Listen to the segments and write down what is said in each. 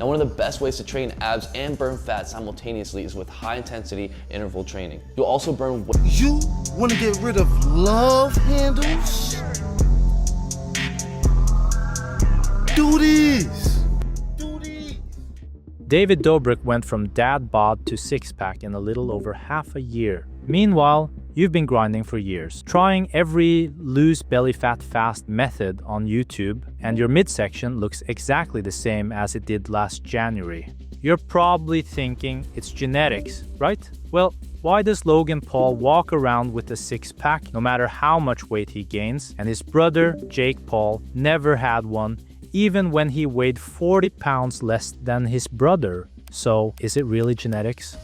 Now, one of the best ways to train abs and burn fat simultaneously is with high-intensity interval training. You'll also burn weight. You want to get rid of love handles? Do this. David Dobrik went from dad bod to six-pack in a little over half a year. Meanwhile, you've been grinding for years, trying every lose belly fat fast method on YouTube, and your midsection looks exactly the same as it did last January. You're probably thinking it's genetics, right? Well, why does Logan Paul walk around with a six-pack no matter how much weight he gains, and his brother, Jake Paul, never had one, even when he weighed 40 pounds less than his brother? So, is it really genetics?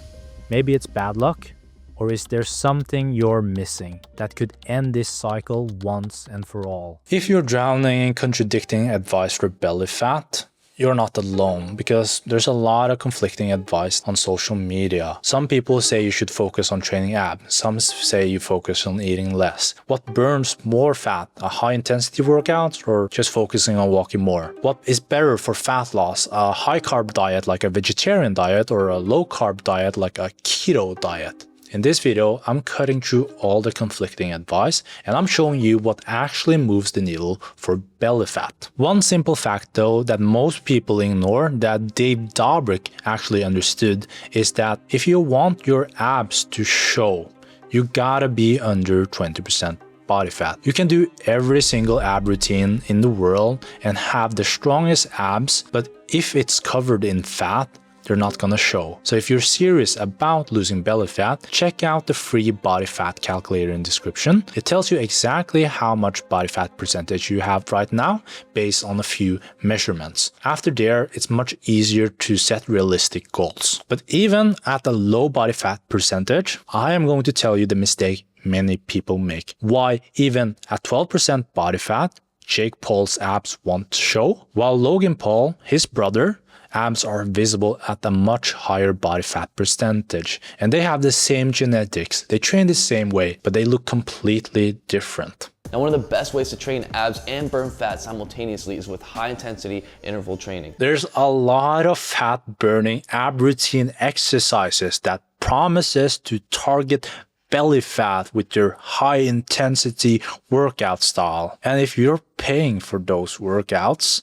Maybe it's bad luck? Or is there something you're missing that could end this cycle once and for all? If you're drowning in contradicting advice for belly fat, you're not alone, because there's a lot of conflicting advice on social media. Some people say you should focus on training abs. Some say you focus on eating less. What burns more fat, a high-intensity workout or just focusing on walking more? What is better for fat loss, a high-carb diet like a vegetarian diet or a low-carb diet like a keto diet? In this video, I'm cutting through all the conflicting advice and I'm showing you what actually moves the needle for belly fat. One simple fact though that most people ignore that Dave Dobrik actually understood is that if you want your abs to show, you gotta be under 20% body fat. You can do every single ab routine in the world and have the strongest abs, but if it's covered in fat, they're not gonna show. So if you're serious about losing belly fat, check out the free body fat calculator in the description. It tells you exactly how much body fat percentage you have right now based on a few measurements. After there, it's much easier to set realistic goals. But even at a low body fat percentage, I am going to tell you the mistake many people make. Why even at 12% body fat, Jake Paul's abs won't show, while Logan Paul, his brother, abs are visible at a much higher body fat percentage, and they have the same genetics, they train the same way, but they look completely different. Now, one of the best ways to train abs and burn fat simultaneously is with high-intensity interval training. There's a lot of fat-burning ab routine exercises that promises to target belly fat with your high-intensity workout style. And if you're paying for those workouts,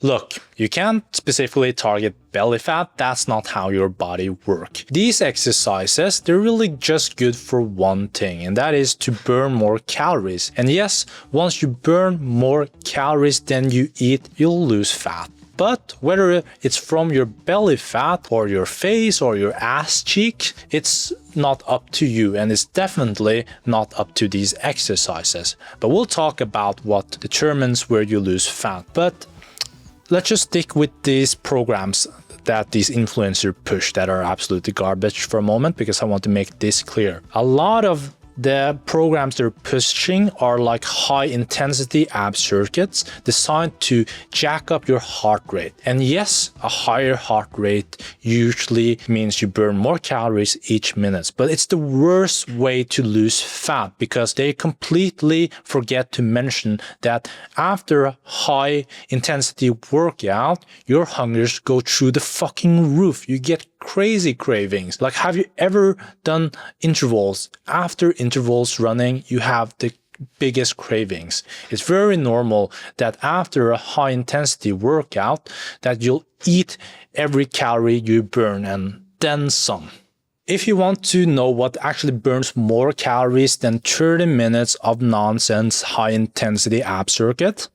look, you can't specifically target belly fat, that's not how your body works. These exercises, they're really just good for one thing, and that is to burn more calories. And yes, once you burn more calories than you eat, you'll lose fat. But whether it's from your belly fat or your face or your ass cheek, it's not up to you, and it's definitely not up to these exercises. But we'll talk about what determines where you lose fat. But let's just stick with these programs that these influencers push that are absolutely garbage for a moment, because I want to make this clear. A lot of the programs they're pushing are like high intensity ab circuits designed to jack up your heart rate. And yes, a higher heart rate usually means you burn more calories each minute, but it's the worst way to lose fat, because they completely forget to mention that after a high intensity workout, your hungers go through the fucking roof. You get crazy cravings. Like, have you ever done intervals? After intervals running, you have the biggest cravings. It's very normal that after a high intensity workout that you'll eat every calorie you burn and then some. If you want to know what actually burns more calories than 30 minutes of nonsense high intensity ab circuit,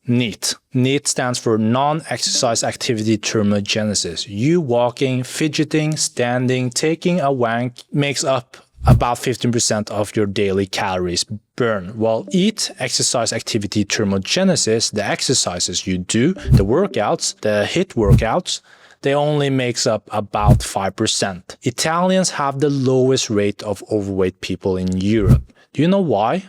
NEAT. NEAT stands for non-exercise activity thermogenesis. You walking, fidgeting, standing, taking a wank makes up about 15% of your daily calories burn. While EAT, exercise activity thermogenesis, the exercises you do, the workouts, the HIIT workouts, they only makes up about 5%. Italians have the lowest rate of overweight people in Europe. Do you know why?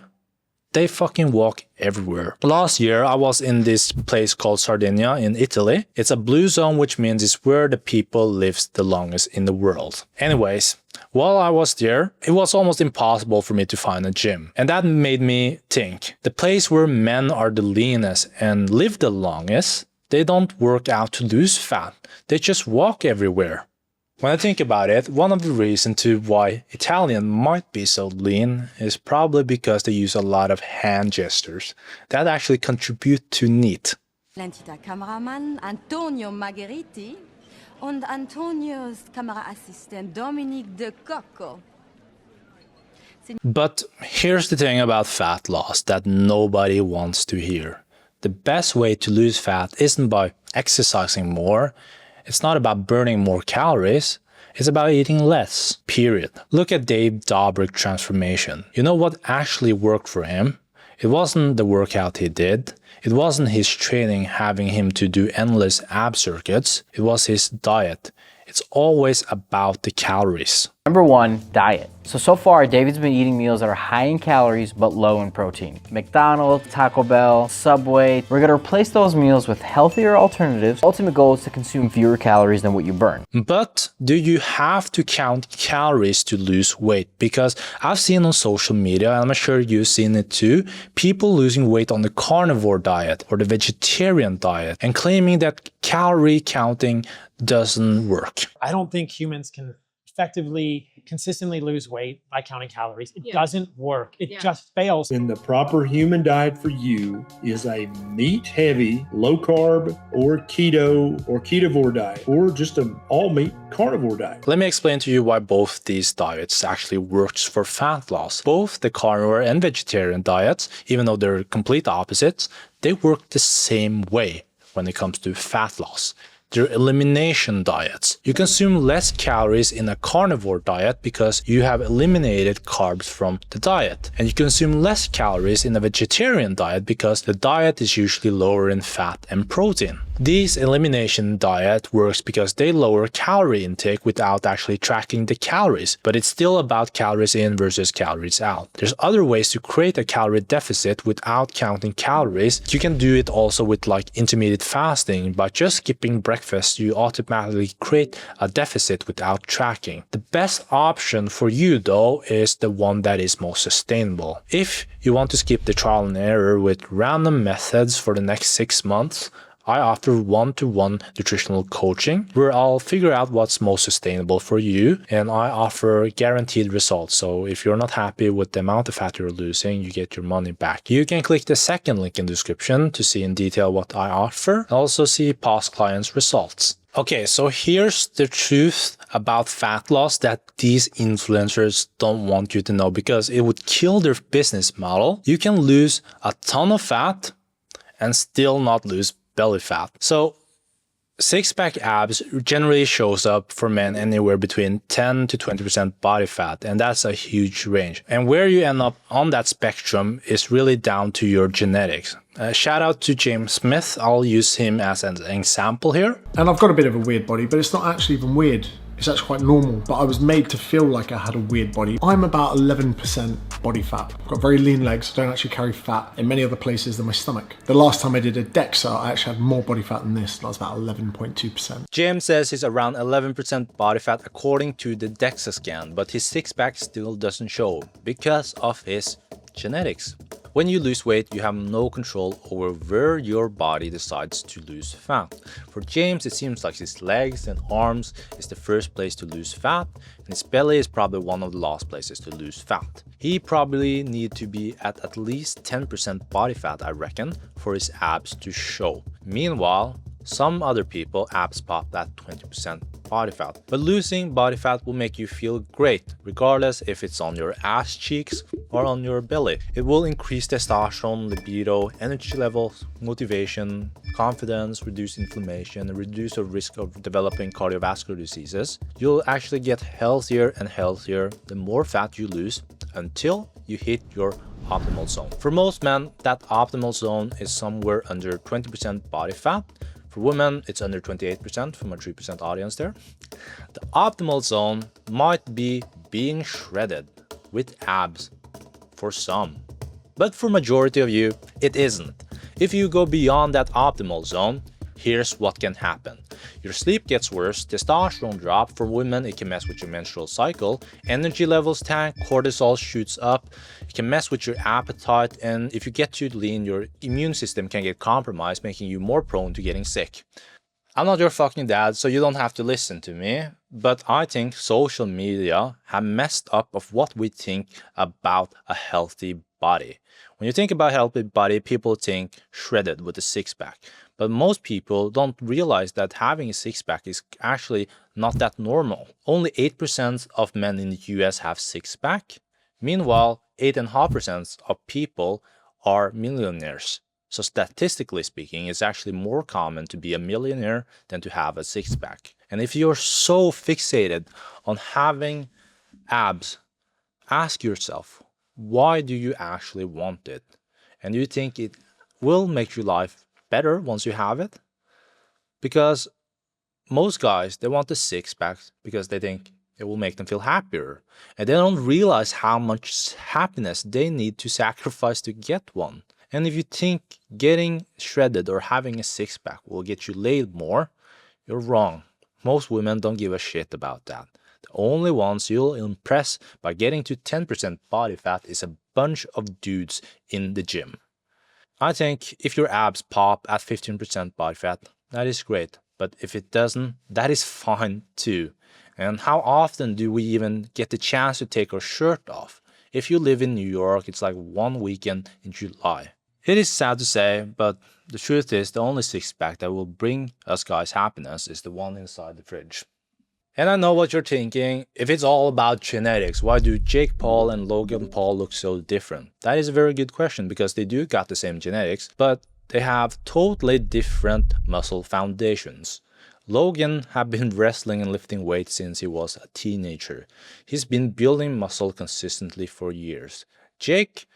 They fucking walk everywhere. Last year, I was in this place called Sardinia in Italy. It's a blue zone, which means it's where the people lives the longest in the world. Anyways, While I was there, it was almost impossible for me to find a gym. And that made me think, the place where men are the leanest and live the longest, they don't work out to lose fat, they just walk everywhere. When I think about it, one of the reasons to why Italian might be so lean is probably because they use a lot of hand gestures that actually contribute to NEAT. L'entità cameraman Antonio Margheriti und Antonio's Kameraassistent Dominique de Cocco. But here's the thing about fat loss that nobody wants to hear. The best way to lose fat isn't by exercising more. It's not about burning more calories. It's about eating less, period. Look at Dave Dobrik's transformation. You know what actually worked for him? It wasn't the workout he did. It wasn't his training having him to do endless ab circuits. It was his diet. It's always about the calories. Number 1, diet. So far, David's been eating meals that are high in calories but low in protein. McDonald's, Taco Bell, Subway. We're gonna replace those meals with healthier alternatives. Ultimate goal is to consume fewer calories than what you burn. But do you have to count calories to lose weight? Because I've seen on social media, and I'm sure you've seen it too, people losing weight on the carnivore diet or the vegetarian diet and claiming that calorie counting doesn't work. I don't think humans can effectively, consistently lose weight by counting calories. It doesn't work. It just fails. And the proper human diet for you is a meat-heavy, low-carb, or keto, or ketovore diet, or just an all-meat carnivore diet. Let me explain to you why both these diets actually works for fat loss. Both the carnivore and vegetarian diets, even though they're complete opposites, they work the same way when it comes to fat loss. They're elimination diets. You consume less calories in a carnivore diet because you have eliminated carbs from the diet. And you consume less calories in a vegetarian diet because the diet is usually lower in fat and protein. These elimination diet works because they lower calorie intake without actually tracking the calories, but it's still about calories in versus calories out. There's other ways to create a calorie deficit without counting calories. You can do it also with like intermittent fasting. By just skipping breakfast, you automatically create a deficit without tracking. The best option for you though is the one that is most sustainable. If you want to skip the trial and error with random methods for the next 6 months, I offer one-to-one nutritional coaching where I'll figure out what's most sustainable for you, and I offer guaranteed results. So if you're not happy with the amount of fat you're losing, you get your money back. You can click the second link in the description to see in detail what I offer and also see past clients' results. Okay, so here's the truth about fat loss that these influencers don't want you to know because it would kill their business model. You can lose a ton of fat and still not lose belly fat. So six-pack abs generally shows up for men anywhere between 10 to 20% body fat, and that's a huge range. And where you end up on that spectrum is really down to your genetics. Shout out to James Smith. I'll use him as an example here. And I've got a bit of a weird body, but it's not actually even weird. It's actually quite normal, but I was made to feel like I had a weird body. I'm about 11% body fat. I've got very lean legs, so I don't actually carry fat in many other places than my stomach. The last time I did a DEXA, I actually had more body fat than this, and I was about 11.2%. James says he's around 11% body fat according to the DEXA scan, but his six-pack still doesn't show because of his genetics. When you lose weight, you have no control over where your body decides to lose fat. For James, it seems like his legs and arms is the first place to lose fat, and his belly is probably one of the last places to lose fat. He probably need to be at least 10% body fat, I reckon, for his abs to show. Meanwhile, some other people abs pop at 20% body fat. But losing body fat will make you feel great, regardless if it's on your ass cheeks or on your belly. It will increase testosterone, libido, energy levels, motivation, confidence, reduce inflammation, and reduce the risk of developing cardiovascular diseases. You'll actually get healthier and healthier the more fat you lose until you hit your optimal zone. For most men, that optimal zone is somewhere under 20% body fat. For women, it's under 28% from a 3% audience there. The optimal zone might be being shredded with abs for some, but for majority of you, it isn't. If you go beyond that optimal zone, here's what can happen. Your sleep gets worse, testosterone drop, for women it can mess with your menstrual cycle, energy levels tank, cortisol shoots up, it can mess with your appetite, and if you get too lean, your immune system can get compromised, making you more prone to getting sick. I'm not your fucking dad, so you don't have to listen to me, but I think social media have messed up of what we think about a healthy body. When you think about a healthy body, people think shredded with a six-pack. But most people don't realize that having a six-pack is actually not that normal. Only 8% of men in the US have six-pack. Meanwhile, 8.5% of people are millionaires. So statistically speaking, it's actually more common to be a millionaire than to have a six-pack. And if you're so fixated on having abs, ask yourself, why do you actually want it? And do you think it will make your life better once you have it? Because most guys, they want the six-pack because they think it will make them feel happier. And they don't realize how much happiness they need to sacrifice to get one. And if you think getting shredded or having a six-pack will get you laid more, you're wrong. Most women don't give a shit about that. The only ones you'll impress by getting to 10% body fat is a bunch of dudes in the gym. I think if your abs pop at 15% body fat, that is great. But if it doesn't, that is fine too. And how often do we even get the chance to take our shirt off? If you live in New York, it's like one weekend in July. It is sad to say, but the truth is the only six-pack that will bring us guys happiness is the one inside the fridge. And I know what you're thinking, if it's all about genetics, why do Jake Paul and Logan Paul look so different? That is a very good question because they do got the same genetics, but they have totally different muscle foundations. Logan have been wrestling and lifting weights since he was a teenager. He's been building muscle consistently for years. Jake,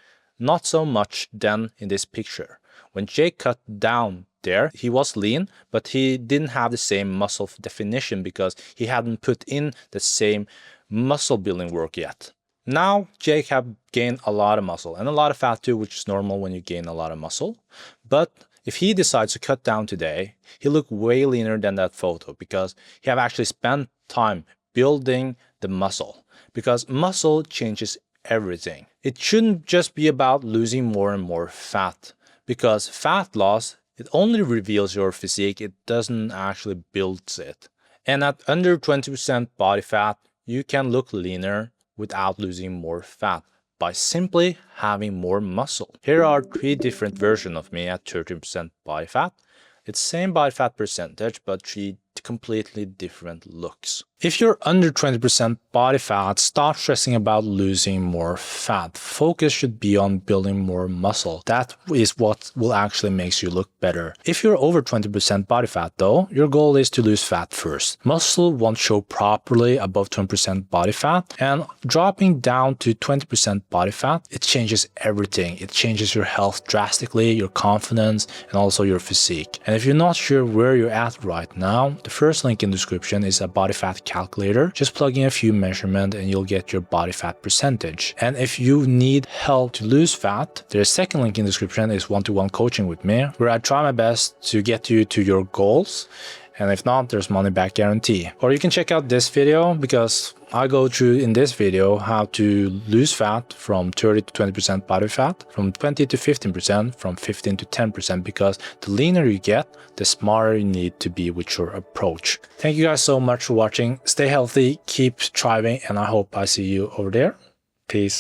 not so much then in this picture. When Jake cut down there, he was lean, but he didn't have the same muscle definition because he hadn't put in the same muscle building work yet. Now, Jake have gained a lot of muscle and a lot of fat too, which is normal when you gain a lot of muscle. But if he decides to cut down today, he look way leaner than that photo because he have actually spent time building the muscle. Because muscle changes everything. It shouldn't just be about losing more and more fat, because fat loss, it only reveals your physique, it doesn't actually build it. And at under 20% body fat, you can look leaner without losing more fat by simply having more muscle. Here are 3 different versions of me at 13% body fat. It's same body fat percentage, but 3 completely different looks. If you're under 20% body fat, stop stressing about losing more fat. Focus should be on building more muscle. That is what will actually make you look better. If you're over 20% body fat though, your goal is to lose fat first. Muscle won't show properly above 20% body fat, and dropping down to 20% body fat, it changes everything. It changes your health drastically, your confidence, and also your physique. And if you're not sure where you're at right now, the first link in the description is a body fat calculator. Just plug in a few measurements and you'll get your body fat percentage. And if you need help to lose fat, there's a second link in the description is one-to-one coaching with me, where I try my best to get you to your goals. And if not, there's money back guarantee. Or you can check out this video because I go through in this video how to lose fat from 30 to 20% body fat, from 20 to 15%, from 15 to 10%, because the leaner you get, the smarter you need to be with your approach. Thank you guys so much for watching. Stay healthy, keep thriving, and I hope I see you over there. Peace.